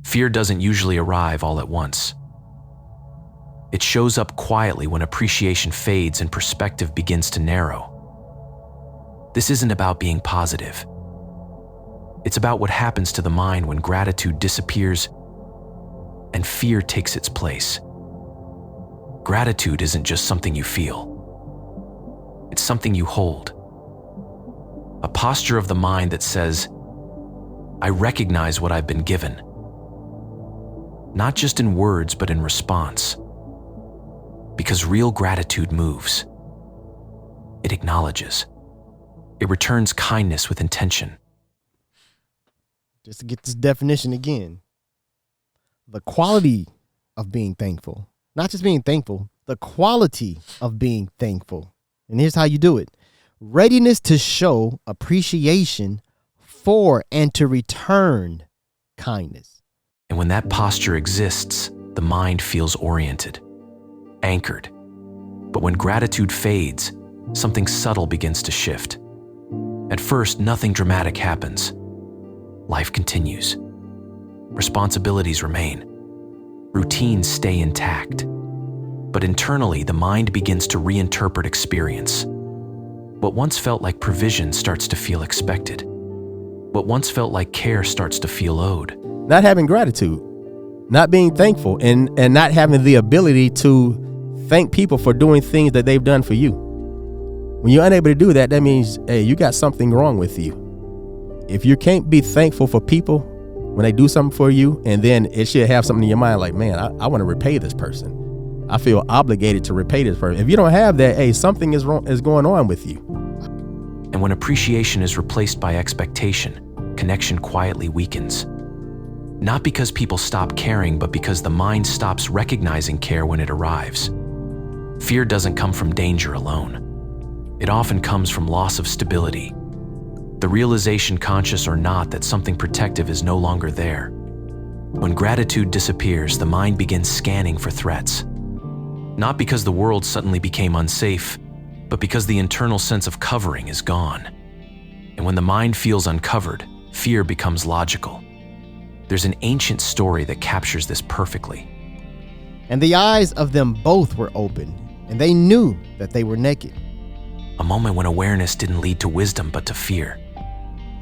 Fear doesn't usually arrive all at once. It shows up quietly when appreciation fades and perspective begins to narrow. This isn't about being positive. It's about what happens to the mind when gratitude disappears and fear takes its place. Gratitude isn't just something you feel. It's something you hold. A posture of the mind that says, I recognize what I've been given. Not just in words, but in response. Because real gratitude moves. It acknowledges. It returns kindness with intention. Just to get this definition again. The quality of being thankful. Not just being thankful, the quality of being thankful. And here's how you do it. Readiness to show appreciation for and to return kindness. And when that posture exists, the mind feels oriented, anchored. But when gratitude fades, something subtle begins to shift. At first, nothing dramatic happens. Life continues. Responsibilities remain. Routines stay intact. But internally, the mind begins to reinterpret experience. What once felt like provision starts to feel expected. What once felt like care starts to feel owed. Not having gratitude, not being thankful, and not having the ability to thank people for doing things that they've done for you. When you're unable to do that, that means, hey, you got something wrong with you. If you can't be thankful for people when they do something for you, and then it should have something in your mind like, man, I want to repay this person. I feel obligated to repay this person. If you don't have that, hey, something is wrong, is going on with you. And when appreciation is replaced by expectation, connection quietly weakens. Not because people stop caring, but because the mind stops recognizing care when it arrives. Fear doesn't come from danger alone. It often comes from loss of stability. The realization, conscious or not, that something protective is no longer there. When gratitude disappears, the mind begins scanning for threats. Not because the world suddenly became unsafe, but because the internal sense of covering is gone. And when the mind feels uncovered, fear becomes logical. There's an ancient story that captures this perfectly. And the eyes of them both were open, and they knew that they were naked. A moment when awareness didn't lead to wisdom, but to fear.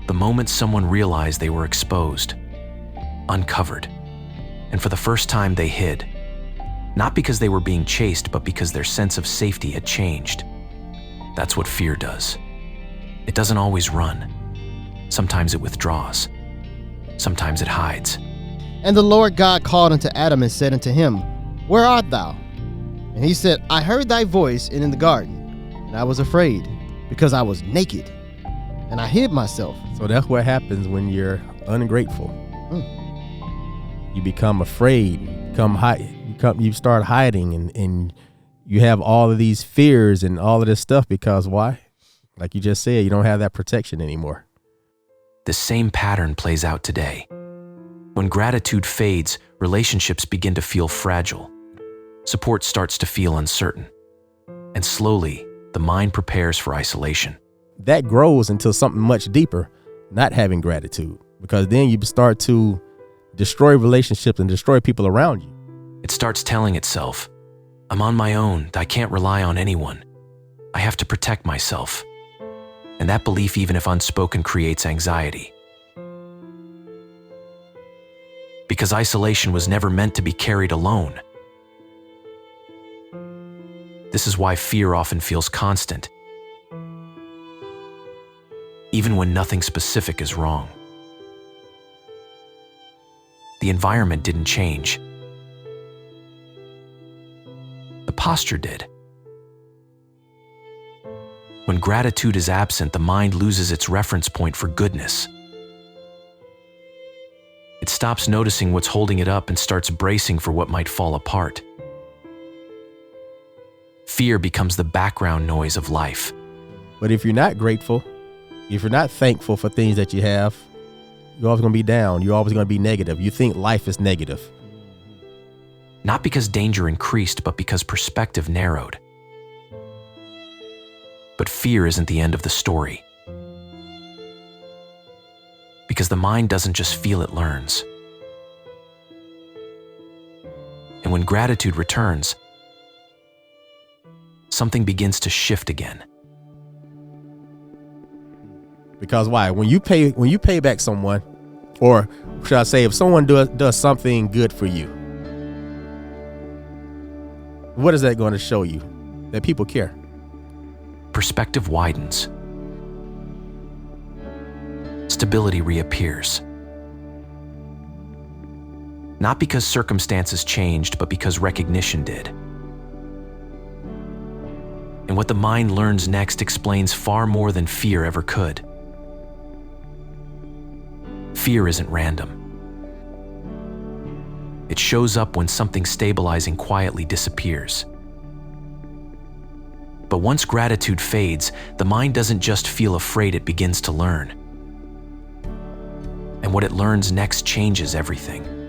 The moment someone realized they were exposed, uncovered, and for the first time they hid. Not because they were being chased, but because their sense of safety had changed. That's what fear does. It doesn't always run. Sometimes it withdraws. Sometimes it hides. And the Lord God called unto Adam and said unto him, Where art thou? And he said, I heard thy voice in the garden, and I was afraid, because I was naked, and I hid myself. So that's what happens when you're ungrateful. You become afraid, you start hiding, and you have all of these fears and all of this stuff because why? Like you just said, you don't have that protection anymore. The same pattern plays out today. When gratitude fades, relationships begin to feel fragile. Support starts to feel uncertain. And slowly, the mind prepares for isolation. That grows into something much deeper, not having gratitude, because then you start to destroy relationships and destroy people around you. It starts telling itself, I'm on my own, I can't rely on anyone. I have to protect myself. And that belief, even if unspoken, creates anxiety. Because isolation was never meant to be carried alone. This is why fear often feels constant, even when nothing specific is wrong. The environment didn't change. The posture did. When gratitude is absent, the mind loses its reference point for goodness. It stops noticing what's holding it up and starts bracing for what might fall apart. Fear becomes the background noise of life. But if you're not grateful, if you're not thankful for things that you have, you're always going to be down. You're always going to be negative. You think life is negative. Not because danger increased, but because perspective narrowed. But fear isn't the end of the story. Because the mind doesn't just feel, it learns. when gratitude returns, something begins to shift again. Because why? When you pay back someone, or should I say, if someone does something good for you, what is that going to show you? That people care. Perspective widens. Stability reappears. Not because circumstances changed, but because recognition did. And what the mind learns next explains far more than fear ever could. Fear isn't random. It shows up when something stabilizing quietly disappears. But once gratitude fades, the mind doesn't just feel afraid, it begins to learn. And what it learns next changes everything.